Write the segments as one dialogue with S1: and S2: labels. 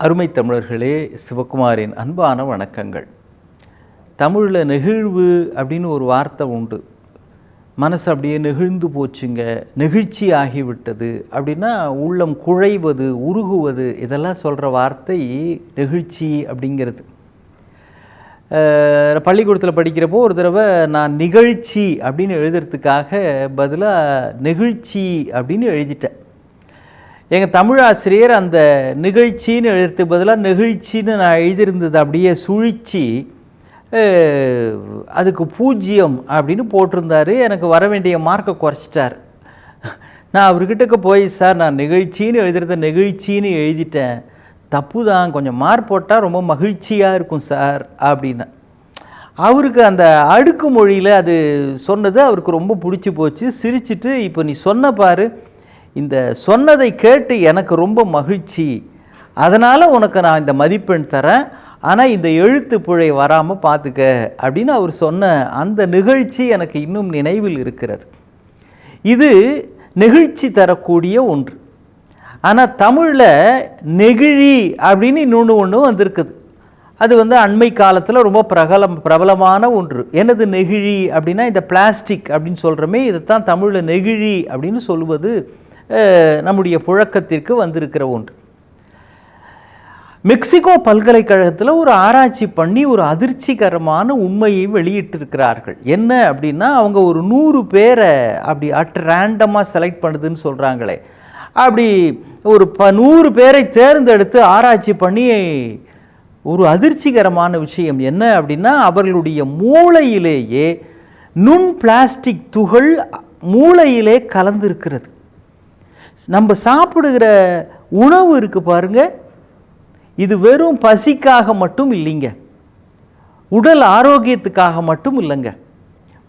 S1: அருமை தமிழர்களே, சிவகுமாரின் அன்பான வணக்கங்கள். தமிழில் நெகிழ்வு அப்படின்னு ஒரு வார்த்தை உண்டு. மனசு அப்படியே நெகிழ்ந்து போச்சுங்க, நெகிழ்ச்சி ஆகிவிட்டது அப்படின்னா உள்ளம் குழைவது, உருகுவது, இதெல்லாம் சொல்கிற வார்த்தை நெகிழ்ச்சி அப்படிங்கிறது. பள்ளிக்கூடத்தில் படிக்கிறப்போ ஒரு தடவை நான் நிகழ்ச்சி அப்படின்னு எழுதுறதுக்காக பதிலாக நெகிழ்ச்சி அப்படின்னு எழுதிட்டேன். எங்கள் தமிழ் ஆசிரியர் அந்த நிகழ்ச்சின்னு எழுதுறதுக்கு பதிலாக நெகிழ்ச்சின்னு நான் எழுதியிருந்தது அப்படியே சுழித்து அதுக்கு 0 அப்படின்னு போட்டிருந்தார். எனக்கு வர வேண்டிய மார்க்கை குறைச்சிட்டார். நான் அவர்கிட்டக்க போய், சார் நான் நிகழ்ச்சின்னு எழுதுறத நெகிழ்ச்சின்னு எழுதிட்டேன், தப்பு தான், கொஞ்சம் மார்க் போட்டால் ரொம்ப மகிழ்ச்சியாக இருக்கும் சார் அப்படின்னு. அவருக்கு அந்த அடுக்கு மொழியில் அது சொன்னது அவருக்கு ரொம்ப பிடிச்சி போச்சு. சிரிச்சிட்டு, இப்போ நீ சொன்ன பாரு, இந்த சொன்னதை கேட்டு எனக்கு ரொம்ப மகிழ்ச்சி, அதனால் உனக்கு நான் இந்த மதிப்பெண் தரேன், ஆனால் இந்த எழுத்து பிழை வராமல் பார்த்துக்க அப்படின்னு அவர் சொன்ன அந்த நிகழ்ச்சி எனக்கு இன்னும் நினைவில் இருக்கிறது. இது நெகிழ்ச்சி தரக்கூடிய ஒன்று. ஆனால் தமிழில் நெகிழி அப்படின்னு இன்னொன்று வந்திருக்குது. அது அண்மை காலத்தில் ரொம்ப பிரபலமான ஒன்று. எனது நெகிழி அப்படின்னா இந்த பிளாஸ்டிக் அப்படின்னு சொல்கிறோமே, இதைத்தான் தமிழில் நெகிழி அப்படின்னு சொல்லுவது நம்முடைய புழக்கத்திற்கு வந்திருக்கிற ஒன்று. மெக்சிகோ பல்கலைக்கழகத்தில் ஒரு ஆராய்ச்சி பண்ணி ஒரு அதிர்ச்சிகரமான உண்மையை வெளியிட்டிருக்கிறார்கள். என்ன அப்படின்னா, அவங்க ஒரு 100 பேரை அப்படி ரேண்டமாக செலக்ட் பண்ணுதுன்னு சொல்கிறாங்களே, அப்படி ஒரு 100 பேரை தேர்ந்தெடுத்து ஆராய்ச்சி பண்ணி ஒரு அதிர்ச்சிகரமான விஷயம் என்ன அப்படின்னா, அவர்களுடைய மூளையிலேயே நுண் பிளாஸ்டிக் துகள் மூளையிலே கலந்துருக்கிறது. நம்ம சாப்பிடுகிற உணவு இருக்குது பாருங்க, இது வெறும் பசிக்காக மட்டும் இல்லைங்க, உடல் ஆரோக்கியத்துக்காக மட்டும் இல்லைங்க.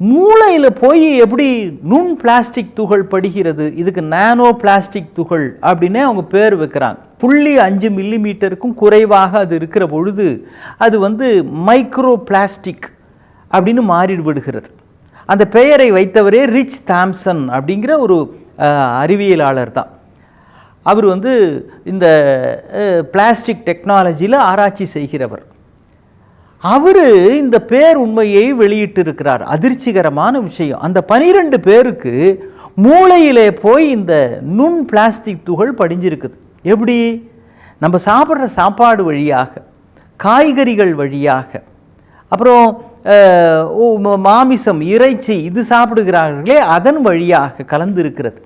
S1: மூளையில் போய் எப்படி நுண் பிளாஸ்டிக் துகள் படுகிறது, இதுக்கு நானோ பிளாஸ்டிக் துகள் அப்படின்னே அவங்க பேர் வைக்கிறாங்க. 0.5 மில்லிமீட்டருக்கும் குறைவாக அது இருக்கிற பொழுது அது மைக்ரோ பிளாஸ்டிக் அப்படின்னு மாறிவிடுகிறது. அந்த பெயரை வைத்தவரே ரிச் தாம்சன் அப்படிங்கிற ஒரு அறிவியலாளர் தான். அவர் இந்த பிளாஸ்டிக் டெக்னாலஜியில் ஆராய்ச்சி செய்கிறவர். அவர் இந்த பேர் உண்மையை வெளியிட்டிருக்கிறார். அதிர்ச்சிகரமான விஷயம், அந்த 12 பேருக்கு மூளையிலே போய் இந்த நுண் பிளாஸ்டிக் துகள் படிஞ்சிருக்குது. எப்படி? நம்ம சாப்பிட்ற சாப்பாடு வழியாக, காய்கறிகள் வழியாக, அப்புறம் மாமிசம், இறைச்சி இது சாப்பிடுகிறார்களே அதன் வழியாக கலந்திருக்கிறது.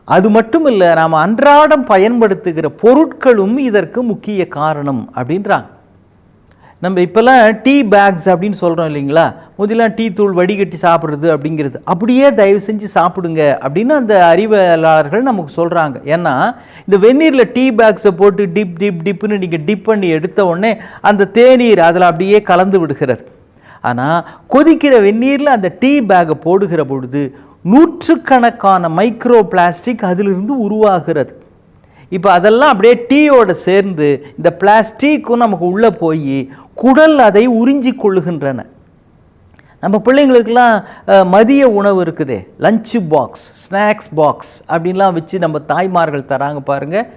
S1: அது மட்டும் இல்லை, நாம் அன்றாடம் பயன்படுத்துகிற பொருட்களும் இதற்கு முக்கிய காரணம் அப்படின்றாங்க. நம்ம இப்போல்லாம் டீ பேக்ஸ் அப்படின்னு சொல்கிறோம் இல்லைங்களா, முதலாம் டீ தூள் வடிகட்டி சாப்பிட்றது அப்படிங்கிறது, அப்படியே தயவு செஞ்சு சாப்பிடுங்க அப்படின்னு அந்த அறிவியலாளர்கள் நமக்கு சொல்கிறாங்க. ஏன்னா இந்த வெந்நீரில் டீ பேக்ஸை போட்டு டிப் டிப் டிப்புன்னு நீங்கள் டிப் பண்ணி எடுத்த உடனே அந்த தேநீர் அதில் அப்படியே கலந்து விடுகிறது. ஆனால் கொதிக்கிற வெந்நீரில் அந்த டீ பேக்கை போடுகிற பொழுது நூற்றுக்கணக்கான மைக்ரோ பிளாஸ்டிக் அதிலிருந்து உருவாகிறது. இப்போ அதெல்லாம் அப்படியே டீயோடு சேர்ந்து இந்த பிளாஸ்டிக்கும் நமக்கு உள்ளே போய் குடல் அதை உறிஞ்சி கொள்ளுகின்றன. நம்ம பிள்ளைங்களுக்கெல்லாம் மதிய உணவு இருக்குதே, லஞ்சு பாக்ஸ், ஸ்நாக்ஸ் பாக்ஸ் அப்படின்லாம் வச்சு நம்ம தாய்மார்கள் தராங்க பாருங்கள்.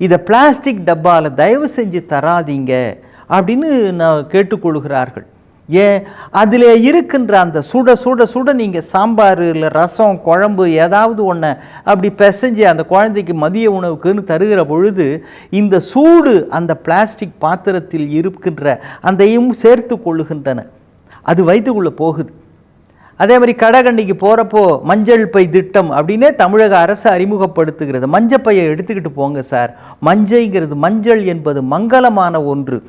S1: இதை பிளாஸ்டிக் டப்பாவில் தயவு செஞ்சு தராதீங்க அப்படின்னு நான் கேட்டுக்கொள்கிறார்கள். ஏன்? அதில் இருக்கின்ற அந்த சுட சுட சுட நீங்கள் சாம்பார் இல்லை ரசம் குழம்பு ஏதாவது ஒன்று அப்படி பிசைஞ்சு அந்த குழந்தைக்கு மதிய உணவுக்குன்னு தருகிற பொழுது இந்த சூடு அந்த பிளாஸ்டிக் பாத்திரத்தில் இருக்கின்ற அதையும் சேர்த்து கொள்ளுகின்றன. அது வயிற்றுக்குள்ளே போகுது. அதே மாதிரி கடைகண்ணிக்கு போகிறப்போ மஞ்சள் பை திட்டம் அப்படின்னே தமிழக அரசு அறிமுகப்படுத்துகிறது. மஞ்சள் பையை எடுத்துக்கிட்டு போங்க சார். மஞ்சள் என்பது மங்களமான ஒன்று,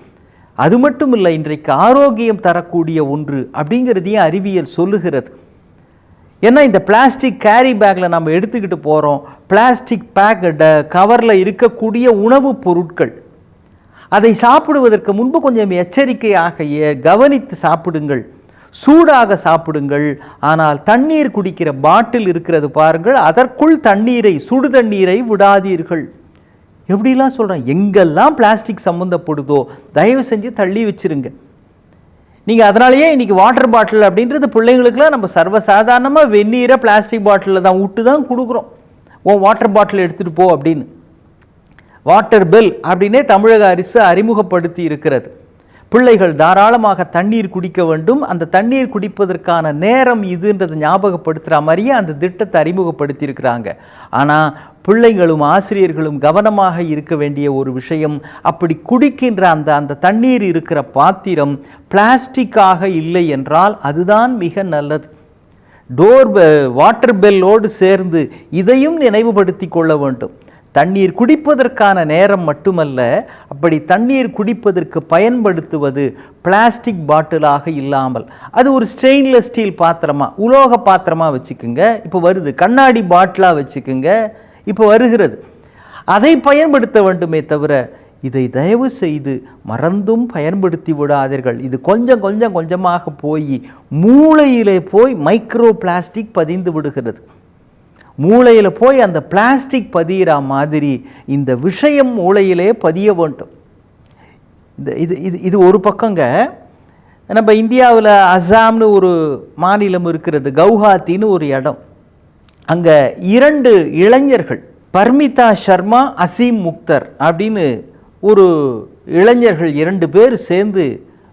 S1: அது மட்டும் இல்லை, இன்றைக்கு ஆரோக்கியம் தரக்கூடிய ஒன்று அப்படிங்கிறதையும் அறிவியல் சொல்லுகிறது. ஏன்னா இந்த பிளாஸ்டிக் கேரி பேக்கில் நம்ம எடுத்துக்கிட்டு போகிறோம், பிளாஸ்டிக் பேக் கவரில் இருக்கக்கூடிய உணவுப் பொருட்கள், அதை சாப்பிடுவதற்கு முன்பு கொஞ்சம் எச்சரிக்கையாக கவனித்து சாப்பிடுங்கள், சூடாக சாப்பிடுங்கள். ஆனால் தண்ணீர் குடிக்கிற பாட்டில் இருக்கிறது பாருங்கள், அதற்குள் சுடு தண்ணீரை விடாதீர்கள். எப்படிலாம் சொல்கிறேன். எங்கெல்லாம் பிளாஸ்டிக் சம்மந்தப்படுதோ தயவு செஞ்சு தள்ளி வச்சுருங்க. நீங்கள் அதனாலேயே இன்றைக்கி வாட்டர் பாட்டில் அப்படின்றது பிள்ளைங்களுக்குலாம் நம்ம சர்வசாதாரணமாக வெந்நீரை பிளாஸ்டிக் பாட்டிலில் தான் விட்டு தான் கொடுக்குறோம். வாட்டர் பாட்டில் எடுத்துகிட்டு போ அப்படின்னு. வாட்டர் பெல் அப்படின்னே தமிழக அரசு அறிமுகப்படுத்தி இருக்கிறது. பிள்ளைகள் தாராளமாக தண்ணீர் குடிக்க வேண்டும், அந்த தண்ணீர் குடிப்பதற்கான நேரம் இதுன்றது ஞாபகப்படுத்துகிற மாதிரியே அந்த திட்டத்தை அறிமுகப்படுத்தி இருக்கிறாங்க. ஆனால் பிள்ளைகளும் ஆசிரியர்களும் கவனமாக இருக்க வேண்டிய ஒரு விஷயம், அப்படி குடிக்கின்ற அந்த தண்ணீர் இருக்கிற பாத்திரம் பிளாஸ்டிக்காக இல்லை என்றால் அதுதான் மிக நல்லது. வாட்டர் பெல்லோடு சேர்ந்து இதையும் நினைவுபடுத்தி கொள்ள வேண்டும். தண்ணீர் குடிப்பதற்கான நேரம் மட்டுமல்ல, அப்படி தண்ணீர் குடிப்பதற்கு பயன்படுத்துவது பிளாஸ்டிக் பாட்டிலாக இல்லாமல் அது ஒரு ஸ்டெயின்லெஸ் ஸ்டீல் பாத்திரமாக, உலோக பாத்திரமாக வச்சுக்குங்க. இப்போ வருது கண்ணாடி பாட்டிலாக வச்சுக்குங்க, இப்போ வருகிறது. அதை பயன்படுத்த வேண்டுமே தவிர இதை தயவு செய்து மறந்தும் பயன்படுத்தி விடாதீர்கள். இது கொஞ்சம் கொஞ்சம் கொஞ்சமாக போய் மூளையிலே போய் மைக்ரோ பிளாஸ்டிக் பதிந்து விடுகிறது. மூளையில் போய் அந்த பிளாஸ்டிக் பதிகிற மாதிரி இந்த விஷயம் மூளையிலே பதிய வேண்டும். இது இது இது ஒரு பக்கங்க. நம்ம இந்தியாவில் அசாம்னு ஒரு மாநிலம் இருக்கிறது, கவுஹாத்தின்னு ஒரு இடம். அங்கே 2 இளைஞர்கள், பர்மிதா சர்மா, அசீம் முக்தர் அப்படின்னு ஒரு இளைஞர்கள் 2 பேர் சேர்ந்து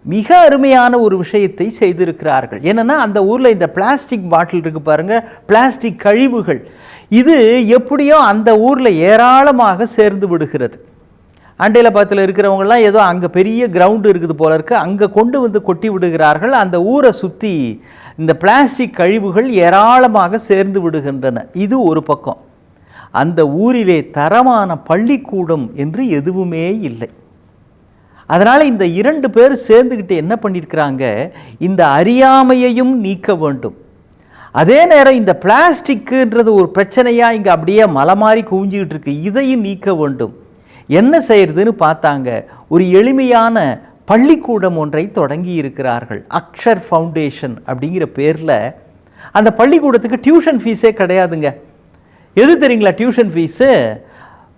S1: மிக அருமையான ஒரு விஷயத்தை செய்திருக்கிறார்கள். என்னென்னா, அந்த ஊரில் இந்த பிளாஸ்டிக் பாட்டில் இருக்குது பாருங்கள், பிளாஸ்டிக் கழிவுகள், இது எப்படியோ அந்த ஊரில் ஏராளமாக சேர்ந்து விடுகிறது. அண்டையில் பக்கத்தில் இருக்கிறவங்களாம் ஏதோ அங்கே பெரிய கிரவுண்டு இருக்குது போல இருக்குது, அங்கே கொண்டு வந்து கொட்டி விடுகிறார்கள். அந்த ஊரை சுற்றி இந்த பிளாஸ்டிக் கழிவுகள் ஏராளமாக சேர்ந்து விடுகின்றன. இது ஒரு பக்கம். அந்த ஊரிலே தரமான பள்ளிக்கூடம் என்று எதுவுமே இல்லை. அதனால் இந்த 2 பேர் சேர்ந்துக்கிட்டு என்ன பண்ணியிருக்கிறாங்க, இந்த அறியாமையையும் நீக்க வேண்டும். அதே நேரம் இந்த பிளாஸ்டிக்குன்றது ஒரு பிரச்சனையாக இங்கே அப்படியே மலை மாதிரி குவிஞ்சிக்கிட்டு இருக்கு, இதையும் நீக்க வேண்டும். என்ன செய்யறதுன்னு பார்த்தாங்க. ஒரு எளிமையான பள்ளிக்கூடம் ஒன்றை தொடங்கி இருக்கிறார்கள், அக்ஷர் ஃபவுண்டேஷன் அப்படிங்கிற பேரில். அந்த பள்ளிக்கூடத்துக்கு டியூஷன் ஃபீஸே கிடையாதுங்க. எது தெரியுங்களா டியூஷன் ஃபீஸு?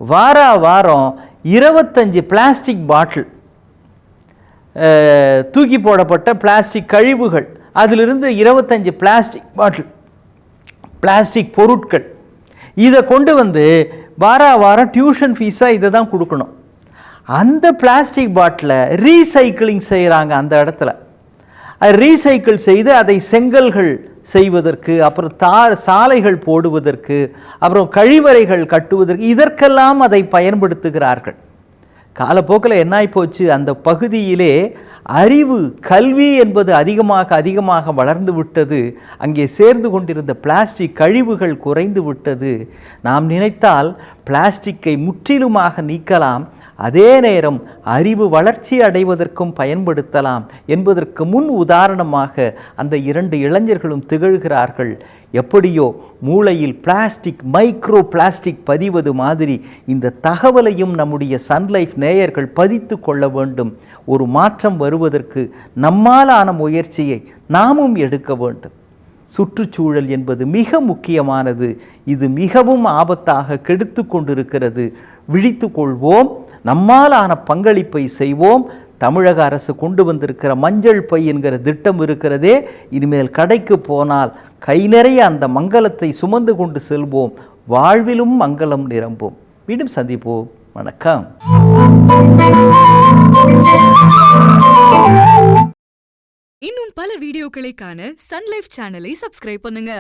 S1: வாரம் 25 பிளாஸ்டிக் பாட்டில், தூக்கி போடப்பட்ட பிளாஸ்டிக் கழிவுகள், அதிலிருந்து 25 பிளாஸ்டிக் பாட்டில், பிளாஸ்டிக் பொருட்கள், இதை கொண்டு வந்து வாரம் டியூஷன் ஃபீஸாக இதை தான் கொடுக்கணும். அந்த பிளாஸ்டிக் பாட்டிலை ரீசைக்கிளிங் செய்கிறாங்க அந்த இடத்துல. அது ரீசைக்கிள் செய்து அதை செங்கல்கள் செய்வதற்கு, அப்புறம் சாலைகள் போடுவதற்கு, அப்புறம் கழிவறைகள் கட்டுவதற்கு, இதற்கெல்லாம் அதை பயன்படுத்துகிறார்கள். காலப்போக்கில் என்ன ஆகிப்போச்சு, அந்த பகுதியிலே அறிவு கல்வி என்பது அதிகமாக வளர்ந்து விட்டது. அங்கே சேர்ந்து கொண்டிருந்த பிளாஸ்டிக் கழிவுகள் குறைந்து விட்டது. நாம் நினைத்தால் பிளாஸ்டிக்கை முற்றிலுமாக நீக்கலாம், அதே நேரம் அறிவு வளர்ச்சி அடைவதற்கும் பயன்படுத்தலாம் என்பதற்கு முன் உதாரணமாக அந்த 2 இளைஞர்களும் திகழ்கிறார்கள். எப்படியோ மூளையில் பிளாஸ்டிக், மைக்ரோ பிளாஸ்டிக் பதிவது மாதிரி இந்த தகவலையும் நம்முடைய சன்லைஃப் நேயர்கள் பதித்து கொள்ள வேண்டும். ஒரு மாற்றம் வருவதற்கு நம்மாலான முயற்சியை நாமும் எடுக்க வேண்டும். சுற்றுச்சூழல் என்பது மிக முக்கியமானது. இது மிகவும் ஆபத்தாக கெடுத்து கொண்டிருக்கிறது. விழித்து கொள்வோம், நம்மாலான பங்களிப்பை செய்வோம். தமிழக அரசு கொண்டு வந்திருக்கிற மஞ்சள் பை என்கிற திட்டம் இருக்கிறதே, இனிமேல் கடைக்கு போனால் கை நிறைய அந்த மங்களத்தை சுமந்து கொண்டு செல்வோம். வாழ்விலும் மங்களம் நிரம்பும். மீண்டும் சந்திப்போம். வணக்கம்.
S2: இன்னும் பல வீடியோக்களை காண சன்லைஃப் சேனலை சப்ஸ்கிரைப் பண்ணுங்க.